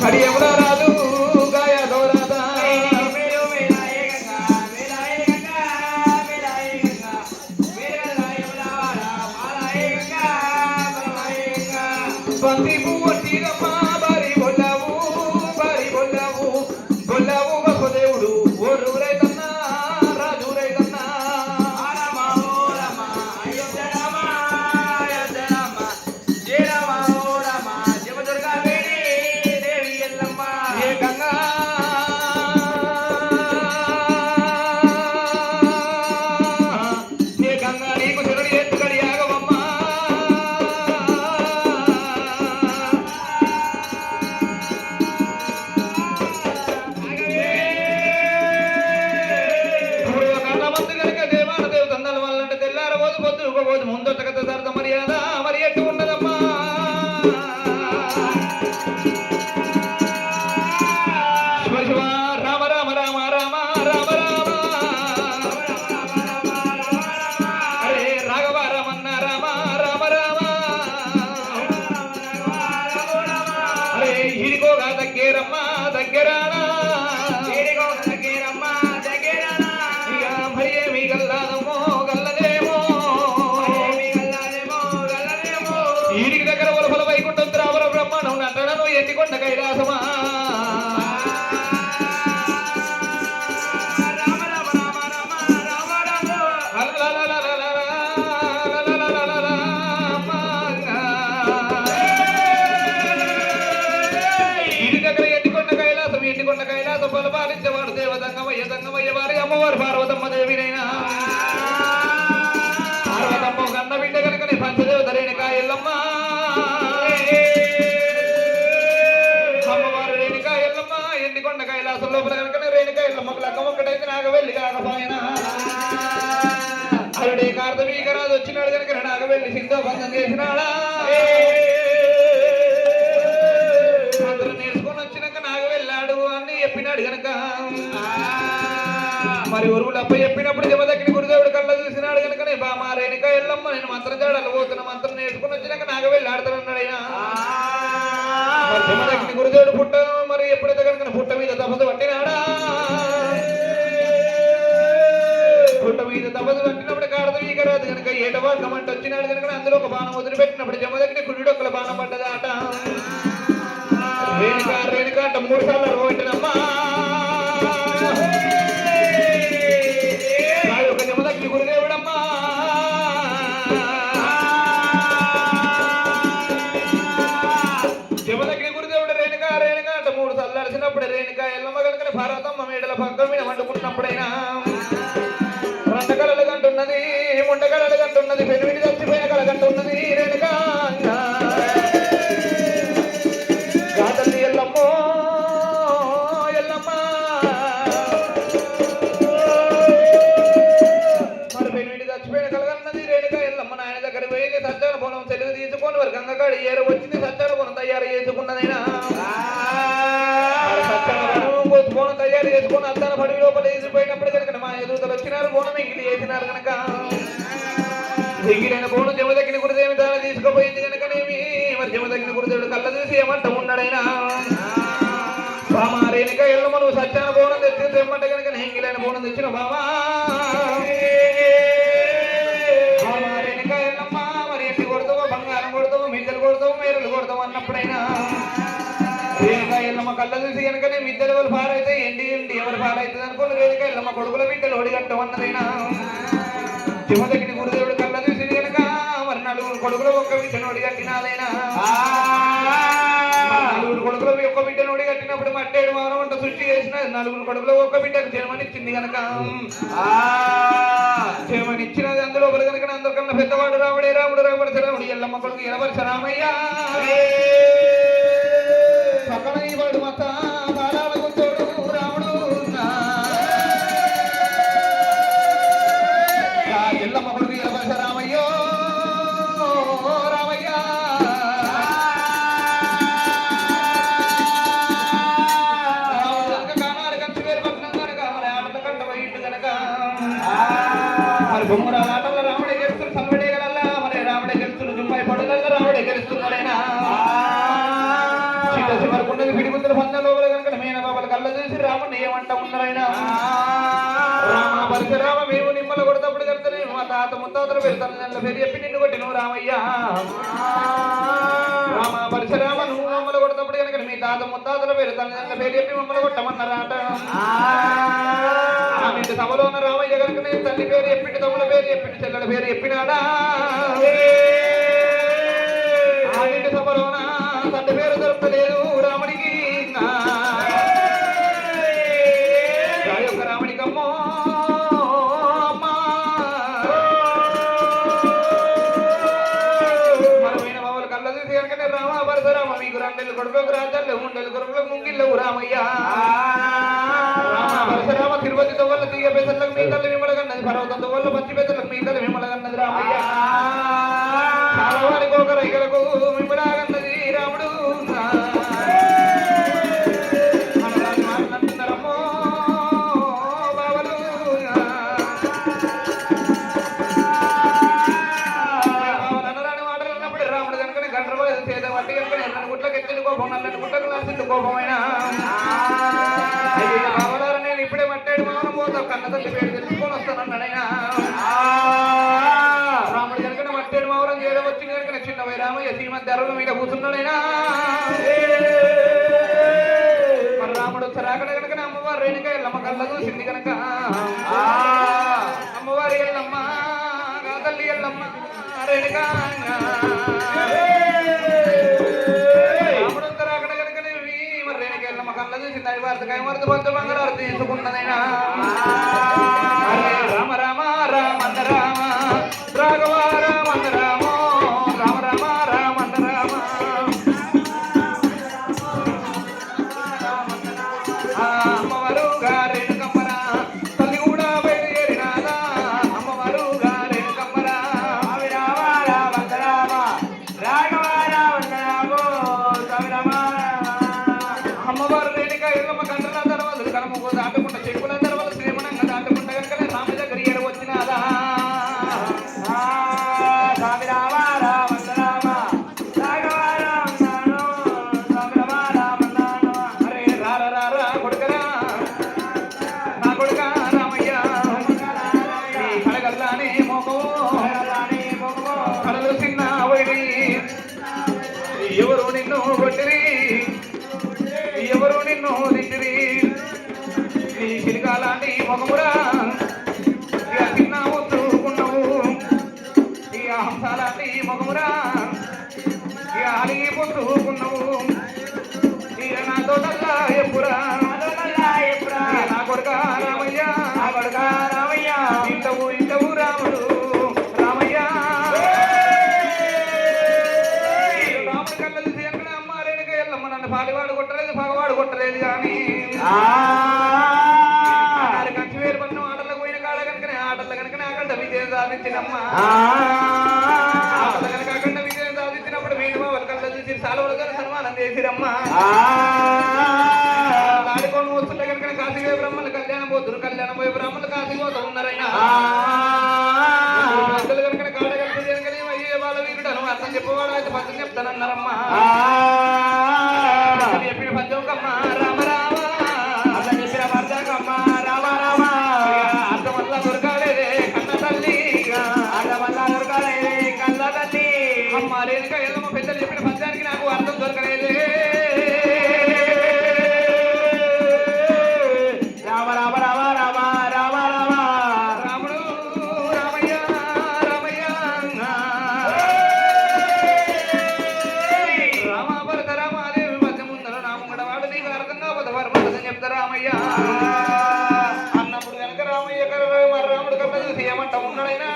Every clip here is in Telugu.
కడియముల రాదు గాయలో రాదా బంతి పువ్వు తీరమ్మా బారి బొల్లవు బొల్లవు వసుదేవుడు ఓరు రైతన్నా రాజు రైతన్నా ఏ గంగా నీకు చెరుడు ఎత్తుకడి ఆగవమ్మా ముందొక్క సరద మర్యాద మరి ఎట్టు ఉన్నదమ్మా శివ శివ రామ రామ రామ రామ రామ రామ అరే రాఘవ రమన్న రామ రామ రామ అరే ఇడికోగా దగ్గరమ్మ దగ్గరానా ఇక మరి ఏమి గల్లాదమ్మో గల్లదేమో ఈడికి దగ్గర వలపల వైకుంఠం ద్రావర బ్రహ్మాండం నటనను ఎన్నికొండ కైలాసమా ఈడి దగ్గర ఎన్నికొండ కైలాసం బలపాలించేవాడు దంగమయ్య వారి అమ్మవారు పార్వతమ్మ దేవినైనా పార్వతమ్మ కన్న బిడ్డ కనుకనే పంచదేవత రేణుకా ఎల్లమ్మ అమ్మవారు రేణుకా ఎల్లమ్మ ఎండికొండ కైలాసం లోపల కనుకనే రేణుకా ఎల్లమ్మకు లగ్గం ఒక్కటైతే నాగవెల్లి కాకపోయినా అరుడే కార్తవీకరాజు వచ్చినాడు కనుక నాగవెల్లి సిద్ధ బంధం చేసినాడా మంత్రం నేర్చుకొని వచ్చినాక నాగవెళ్ళాడు అని చెప్పినాడు గనక మరి ఉరువులు అప్ప చెప్పినప్పుడు జమదగ్ని గురుదేవుడు కళ్ళ చూసినాడు కనుకనే బామా రేణుకా ఎల్లమ్మ నేను మంత్రం చేయడాలు పోతున్నా మంత్రం నేర్చుకుని వచ్చినాక నాగవెళ్ళి ఆడతానన్నాడు ఆయన జమదగ్ని గురుదేవుడు పుట్ట మరి ఎప్పుడైతే కనుక పుట్ట మీద తపస్సు పట్టినాడా పుట్ట మీద తపస్సు పట్టినప్పుడు కార్తవీకరాజు కనుక ఏటవాకమంట వచ్చినాడు కనుక అందులో ఒక బాణం వదిలిపెట్టినప్పుడు జమదగ్ని కుడిడొక్కల బాణం పడ్డదాట రేణుకా అంట 3 సార్లు అరవబెట్టినమ్మా జమదగ్ని గురుదేవుడమ్మా జమదగ్ని గురుదేవుడు రేణుకా అంట 3 సార్లు అరిచినప్పుడు రేణుకా ఎల్లమ్మ కనుక భారతమ్మ మేడల పక్కన మీద వండుకున్నప్పుడైనా రండకలలు గంటున్నది ముండకలలు గంటున్నది పెనువిడి చచ్చిపోయిన కళ గంటున్నది రేణుకా కాదల్లి ఎల్లమ్మో చచ్చిపోయిన కలగన్నది రేణుకా ఎల్లమ్మ నాయన దగ్గర పోయింది సజ్జన పొలం తెలుగు తీసుకొని వారి గంగకాడి ఏరు వచ్చింది సజ్జన పొలం తయారు చేసుకున్నదైనా బోనం తయారు చేసుకుని అద్దన పడి లోపల వేసిపోయినప్పుడు కనుక మా ఎదుగుతలు వచ్చినారు బోనం ఎంగిలి వేసినారు కనుక ఎంగిలైన బోనం జమదగ్ని గురుదేవి దాని తీసుకుపోయింది కనుకనేమి మరి జమదగ్ని గురుదేవుడు కళ్ళ చూసి ఏమంట ఉన్నాడైనా బామా రేణుకా ఎల్లమ్మ నువ్వు సజ్జన బోనం తెచ్చి తెమ్మంటే కనుక ఎంగిలైన బోనం తెచ్చిన బామా మేరలు కొడతాం అన్నప్పుడైనా రేణుకా ఎల్లమ్మ కళ్ళ చూసి కనుకనే మిద్దెల వాళ్ళు పారైతే ఎండి ఎవరు పారైతుంది అనుకోని రేణుకా ఎల్లమ్మ కొడుకుల బిడ్డలు ఓడిగట్టం అన్నదైనా జమదగ్ని గురుదేవుడు కళ్ళ చూసి కనుక మరి 4 కొడుకులు ఒక్క బిడ్డను ఓడిగట్టినాదైనా 4 కొడుకులు ఒక్క బిడ్డను ఓడిగట్టినప్పుడు మట్టేడు మౌనం అంట సృష్టి చేసిన 4 కొడుకులు ఒక్క బిడ్డకు జన్మనిచ్చింది కనుక జన్మనిచ్చినది అందులో కనుక అందరికన్నా పెద్దవాడు రాముడే రాముడు ఎల్లమ్మ కొడుకు ఎలవరస రామయ్య పక్కన ఈ వాడు మత బాలాల గుంటోడు రాముడు ఎల్లమ్మ కొడుకు ఎలవరస రామయ్యో రామయ్య కానాడు కంచి వేరు పట్నం కనుక మరి ఆటల కంట బయట కనుక మరి బొమ్మల ఆటల్లో రాముడే గెలుస్తున్న సల్వడే గలల్లా మరి రాముడే గెలుస్తున్న జుమ్మాయి పడుదల రాముడే గెలుస్తున్నాడైనా పడుకున్నది పిడిగుద్దుల పంద లోపల కనుక మేన బాబల కళ్ళ చూసి రాముడిని ఏమంటా ఉన్నారైనా రామ పరశురామ మేము నిమ్మలు కొడతప్పుడు కనుకనే మా తాత ముత్తాతలు పెడతాను పేరు చెప్పి నిన్ను కొట్టి నువ్వు రామయ్య రామ పరశురామ నువ్వు మమ్మల్ని కొడతప్పుడు కనుక మీ తాత ముత్తాతలు పెడతాను పేరు చెప్పి మమ్మల్ని కొట్టమన్నారాట ఇంటి సభలో ఉన్న రామయ్య కనుక నేను తల్లి పేరు చెప్పిండు తమ్ముల పేరు చెప్పిండు చెల్లెల పేరు చెప్పినాడా ఇంటి సభలోన తండ్రి పేరు దొరకలేదు రాముడికి యొక్క రాముడికి అమ్మో మనమైన బాబులు కళ్ళ చూసి కనుకనే రామ పరశురామ మీకు రెండెళ్ళు కొడుకులకు రాజాలు మూడెళ్ళు కొడుకులకు ముంగిళ్ళు రామయ్య పరశురామ తిరుపతితో వల్ల తీగ పెద్దలకు మీ తల్లి విమలగన్నది పర్వతంతో వల్ల పచ్చి పెద్దలకు మీ తల్లి విమలగన్నది రామయ్య వారికి ఒక రైకలకు విమలాగన్నది రాముడు అంటున్నారమ్మో బావలు అనరాని మాటలు అన్నప్పుడు రాముడు కనుక గంటలు చేత వట్టి కనుక ఎన్నని గుట్లకు ఎత్తిన కోపం నల్లని గుట్టకు నచ్చింది కోపమైన నేను ఇప్పుడే మట్టాడు మామూలు పోతా కన్న తల్లి పేరు తెలుసుకొని వస్తానన్నాడైనా రాముడు కనుక మట్టాడు మావరం చేయడం వచ్చింది కనుక చిన్న వైరామయ్య శ్రీమతి అరువుల మీద కూర్చున్నాడైనా మరి రాముడు వచ్చారు అక్కడ కనుక అమ్మవారు రేణుక ఎల్లమ్మ కళ్ళ చూసింది కనుక అమ్మవారి ఎల్లమ్మ తల్లి ఎల్లమ్మ రేణుక కళ్ళ చూసి దైవార్థకాయ మరుదు పంచ బంగారు తీసుకున్నదైనా రామ రామ రామంద రామ రాఘవ రామంద రామ రామ రామ రామంద రామ అమ్మవారు గారేను కమ్మరా తల్లి కూడా బయలుదేరినాదా అమ్మవారు గారేను కమ్మరా రామ రామంద రామ రాఘవ రామంద రామ రామ అమ్మవారు రేణుక ఎల్లమ్మ కండ్రల తర్వాత కనమకు దాటుకుంటా చెక్కుల తర్వాత శ్రీమణంగా దాటుకుంటా కనుక రామ దగ్గర ఏడు వచ్చినాదా స్వామి రామ రామ రామ అరే రారా కొడుకరా నా కొడుక రామయ్య కడగల్లానే మోకము కడలు చిన్న వైడి ఎవరు నిన్ను కొట్టిరి ఎవరు నిన్ను తిట్టిరి నీ చిరికాలాంటి మొగమురా ఇక చిన్న ఒత్తుకున్నావు ఇక హంసాలాంటి మొగమురా ఇక అలిగి పొత్తుకున్నావు ఇక నా తోటల్లా ఎప్పురా నా కొడుక రామయ్య ఇంటవు రాముడు రామయ్య రాముడు కళ్ళలు తీయంగా అమ్మ రేణుక ఎల్లమ్మ నన్ను పాలివాడు కొట్టలేదు పగవాడు కొట్టలేదు కానీ కంచి వేరు పన్ను ఆటలకు పోయిన కాడ కనుకనే ఆటల కనుకనే అక్కడ విజయం సాధించినమ్మ ఆటల కనుక అక్కడ విజయం సాధించినప్పుడు వీటి బాబులు కళ్ళ చూసి సాలవలుగా సన్మానం చేసిరమ్మ ఆడుకొని వస్తుంటే కనుక కాశీవే బ్రహ్మలు కళ్యాణం పోతున్నారు కళ్యాణం పోయే బ్రహ్మలు కాశీ పోతూ ఉన్నారైనా కనుక కాడ కలిసి కనుకనే అయ్యే వాళ్ళ వీరుడు అని అర్థం చెప్పేవాడు అయితే పద్యం చెప్తానన్నారమ్మా చెప్పిన పద్యంకమ్మ రామ రామ అర్థం చెప్పిన పద్యంకమ్మ రామ రామ అర్థం వల్ల దొరకాలేదే కన్న తల్లి అర్థం వల్ల దొరకాలేదే కన్న తల్లి అమ్మ రేణుక ఎల్లమ్మ పెద్దలు చెప్పిన పద్యానికి నాకు అర్థం దొరకలేదే రామ రామ రామ రామ రామ రామ రాముడు రామయ్య రామయ్య రామ భరత రామాదేవి మధ్య ముందర నామంగడ వాడు నీకు అర్థం కాకపోతే వారు భరతం చెప్తా రామయ్య అన్నప్పుడు కనుక రామయ్య మరి రాముడు కన్నా చూసి ఏమంట ఉన్నాడైనా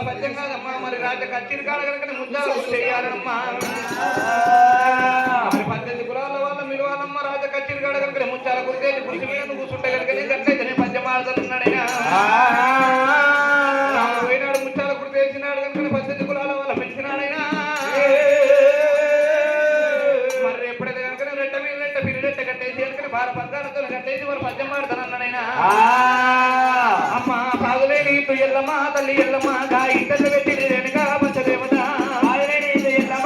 పద్యం కాదమ్మా మరి రాజ కచ్చిరి కాడ కనుక ముద్దాలు చేయాలమ్మా మరి 18 కులాల వాళ్ళ మిలవాలమ్మ రాజ కచ్చిరి కాడ కనుక ముచ్చాల కురికేసి పురుషు మీద కూర్చుంటే కనుక గట్లయితే పద్యం ఆడుతున్నాడైనా పోయినాడు ముచ్చాల కురికేసినాడు కనుక 18 కులాల వాళ్ళ పెంచినాడైనా మరి ఎప్పుడైతే కనుక రెట్ట మీద రెట్ట పిరిడెట్ట కట్టేసి కనుక భార పద్దాలతో కట్టేసి మరి పద్యం ఆడుతానన్నాడైనా అమ్మ పాదులేని ఎల్లమ్మ తల్లి ఎల్లమ్మ గా ఇంటలు పెట్టి వెనుక పంచదేవత పాదులేని ఎల్లమ్మ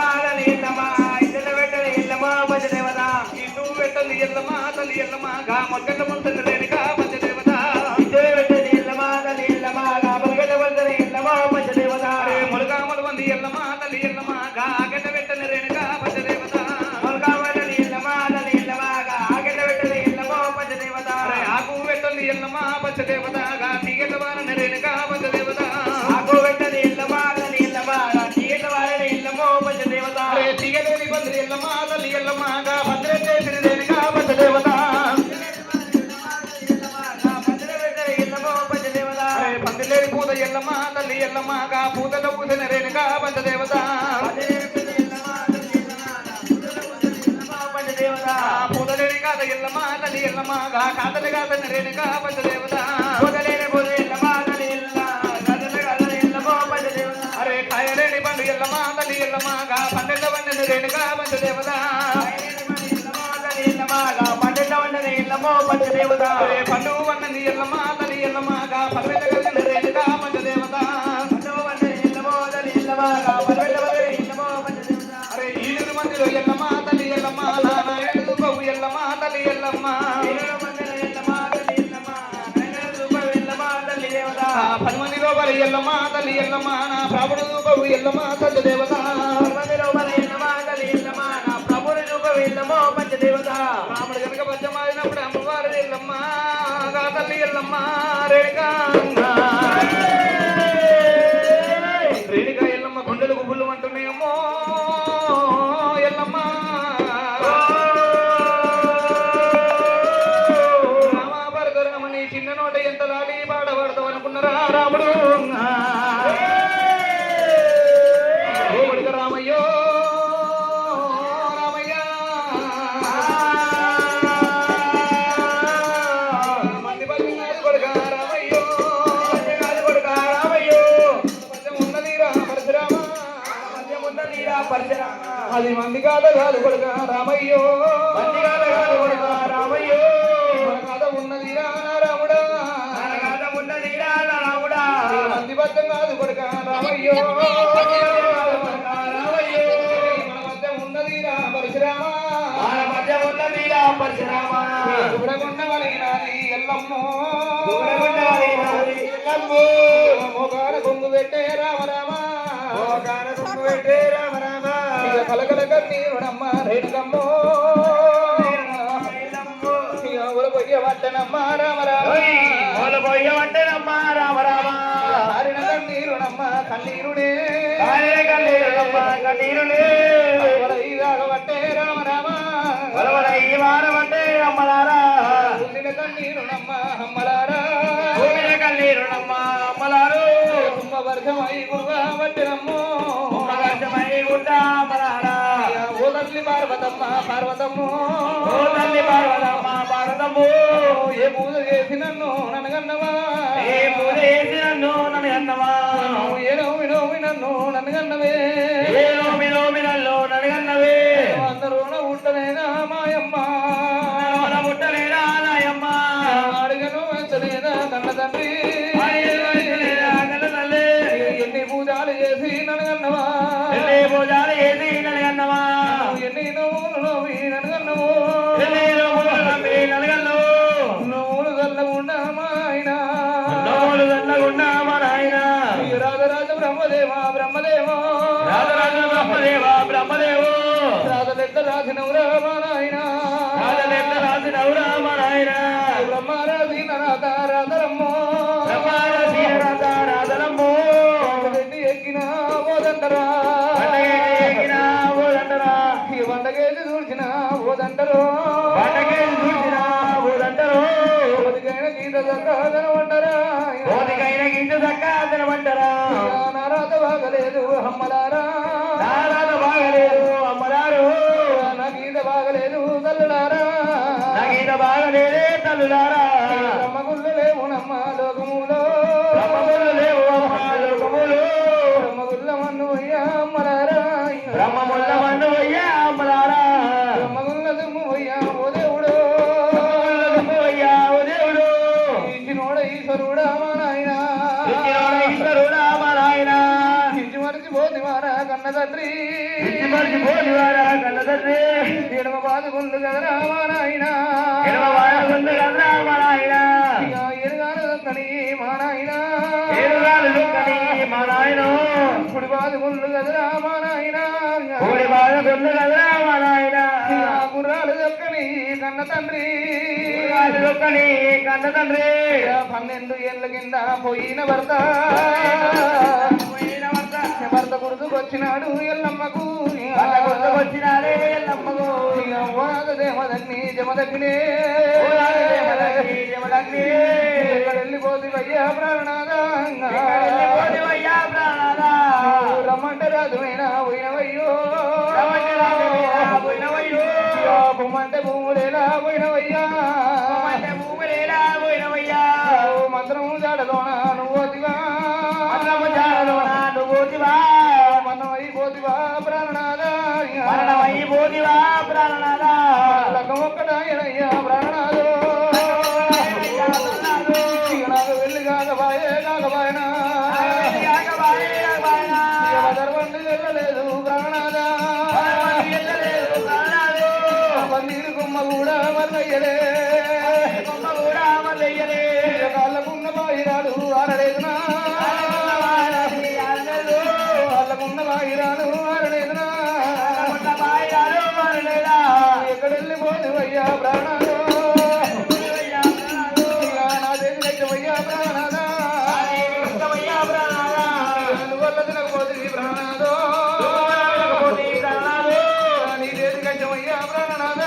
తల్లి ఎల్లమ్మ గా మొగ్గల ముంతన రేణుక పంచదేవత మొలగామలు మంది ఎల్లమ్మ తల్లి ఎల్లమ్మ గా గడ్డ పెట్టని రేణుక పంచదేవత ఆకు పెట్టని ఎల్లమ్మ పంచదేవత గా తీగట వారని రేణుక పంచదేవత తీగలేని పందిరి ఎల్లమ్మ తల్లి ఎల్లమ్మ గా భద్ర చేసిన రేణుక పంచదేవత పందిలేని పూత ఎల్లమ్మ తల్లి ఎల్లమ్మ గా పూతలో పూసిన రేణుక పంచదేవత పూతలేని కాత ఎల్లమ్మ తల్లి ఎల్లమ్మ గా కాతలు కాతని రేణుక పంచదేవత అరే కాయలేని పండు ఎల్లమ్మ తల్లి ఎల్లమ్మ గా పండెళ్ళ వండని రేణుక పంచదేవత పండు వన్నది ఎల్లమ్మ తల్లి ఎల్లమ్మ గా పర్వెల కలిగిన రేణుక పంచదేవత అరే ఈడురు మందిలో ఎల్లమ్మ తల్లి ఎల్లమ్మ నారాయణుడు బహు ఎల్లమ్మ తల్లి ఎల్లమ్మ 10 మందిలో బలి ఎల్లమ్మ తల్లి ఎల్లమ్మ నా ప్రభుడు బహు ఎల్లమ్మ తల్లి దేవత రాముడు కనుక పద్యమాడినప్పుడు అమ్మవారు ఎల్లమ్మ గా తల్లి ఎల్లమ్మ రేణుక ఎల్లమ్మ గుండెలు గుబులు అంటున్నాయమ్మో ఎల్లమ్మ రామభరతరమని చిన్న నోట ఎంత లాలి పాడబడతావు అనుకున్నారా రాముడు రామయ్యో అది మంది కాద కాదు కొడుక రామయ్యో కథ ఉన్నది రాముడా మంది బద్దం కాదు కొడుక రామయ్యో మన మధ్య ఉన్నది పరశురామ గుడగొండ వలిగినది ఎల్లమ్మో మోగాన కొంగు పెట్టే రామరామ కలకల కన్నీరుడమ్మ రేణుకమ్మో పొయ్య పట్టనమ్మ రామరామ కన్నీరుడమ్మ కన్నీరుడే పట్టే రామరామ కన్నీరుడమ్మ అమ్మలారా కుంభ వర్షమై గురుగా పట్టినమ్మో ఓ తల్లి పార్వతమ్మ ఏ పూజ చేసి నన్ను నన్నుగన్నవా ఏ నోమి నన్ను నన్నుగన్నవే అందరూ ఉట్టలేనా మాయమ్మ అడుగను వెంచలేదా కన్న తండ్రి ఎన్ని పూజాలు చేసి నన్నుగన్నవా ఎన్ని నోములు నన్నుగన్నవో నోములు చల్లగుండా మా ఆయన రాజరాజ బ్రహ్మదేవా రాజలెట్ట రాసినవురా మా నాయన బ్రహ్మ రాసిన రాధరమ్మో ఎక్కిన ఓదంటరా వంటకేసి చూసిన ఓదంటరు గీత దక్కదనమంటారా నారాధ బాగలేదు అమ్మలారా నా గీత బాగలేదు తల్లులారా బ్రహ్మగుళ్ళు లేవు నమ్మ లోకములో బ్రహ్మగుళ్ళ మన్ను అయ్యా అమ్మలారా బ్రహ్మగుళ్ళ దుమ్ము అయ్యా ఓ దేవుడు ఇచ్చినోడ ఈశ్వరుడా మా నాయన మరిచిపోతి మారా కన్న తండ్రి మర్చిపోనివారా కన్న తండ్రి ఎడమ బాధకుండు కదరా మా నాయన ఎడమవాడగుండు కదరా మా నాయన ఎరుగాను దొక్కని మా నాయన ఏడుగాలు దుఃఖని మా నాయన కుడి బాధకుండు కదరా మా నాయన కోడి బాధగుండు కదరా మా నాయన గుర్రాలు దొక్కని కన్న తండ్రి ఏడుగాలు దుఃఖని కన్న తండ్రి 12 ఏళ్ళ కింద పోయిన భర్త భర్త గుర్తుకొచ్చినాడు ఎల్లమ్మకు వచ్చినారే ఎల్లమ్మకు దేమదగ్ని జమదగ్నే జమదగ్ని ఎక్కడ వెళ్ళిపోతివయ్యా ప్రాణనాథ వెళ్ళిపోతివయ్యా ప్రాణనాథ రమ్మంటే రాజుమైనా పోయినవయ్యో పోయినవయ్యో బొమ్మంటే భూములేలా పోయినవయ్యా భూములేలా పోయినవయ్యా మంత్రం జాడలోన నువ్వు పోతివా అన్నము జాడలోన నువ్వు పోతివా మన్నమైపోతివా ప్రాణనాథ మరణమైపోతివా ప్రాణనాథ లగ్గమొక్కడాయనయ్యా ప్రాణనాథో నాకు వెళ్ళి కాకబాయే కాకబాయనా ధర్మండి వెళ్ళలేదు ప్రాణనాథ పన్నీరు గుమ్మ కూడా మల్లయ్యలే కాళ్ళకున్న బాయిరాలు ఆరలేదునా కాళ్ళకున్న బాయిరాలు ఆరలేదునా ఎక్కడెళ్ళిపోదువయ్యా ప్రాణాలు నా దేవి లక్ష్మయ్యా ప్రాణాద వల్ల తినకపోతుంది ప్రాణాదో నీ దేవి లక్ష్మయ్యా ప్రాణనాద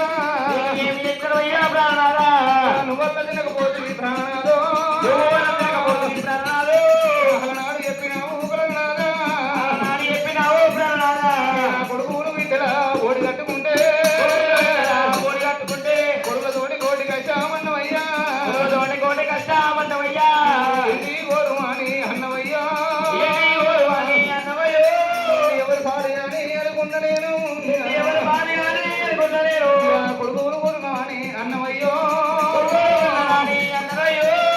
నువ్వల్ల తినకపోతుంది ప్రాణాదో అలనాడు చెప్పినావు ప్రాణనాద కొడుకులు బిడ్డల ఓడి కట్టుకుంటే కొడుకులతోటి కోటి కష్టామన్నవయ్యా ఏంటి ఓరు అని అన్నవయ్యా ఎవరు పాడి అని అనుకున్న నేను కొడుకులు కొడుకు అని అన్నవయ్యో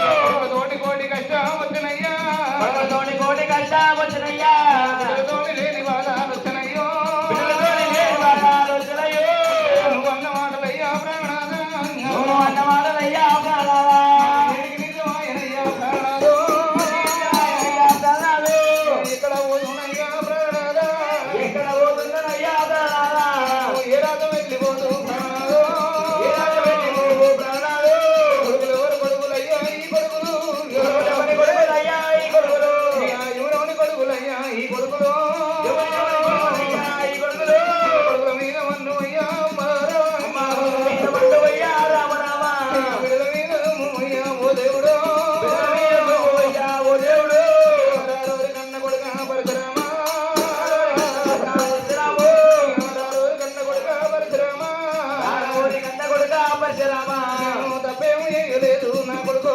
కొడుకులతోటి కోటి కష్టం వచ్చినయ్యా కొడుకులతోటి లేని బాధలు వచ్చినయ్యో నువ్వు అన్న మాటలయ్యా ప్రాణనాథ నిజమాయనయ్యా ప్రాణనాథో ఇక్కడ పోతున్నయ్యా ప్రాణనాథ ఏ రాజు వెళ్ళిపోదు ప్రాణనాథో కొడుకులు ఎవరు కొడుకులయ్యా ఈ కొడుకులు ఎవరెవరి కొడుకులయ్యా ఈ కొడుకులు కొడుకుల మీద మన్ను అయ్యా బిడ్డల మీద అయ్యా ఓ దేవుడు కన్న కొడుక పరశురామా కన్న కొడుక పరశురామా తప్పేమీ చేయలేదు నా కొడుకు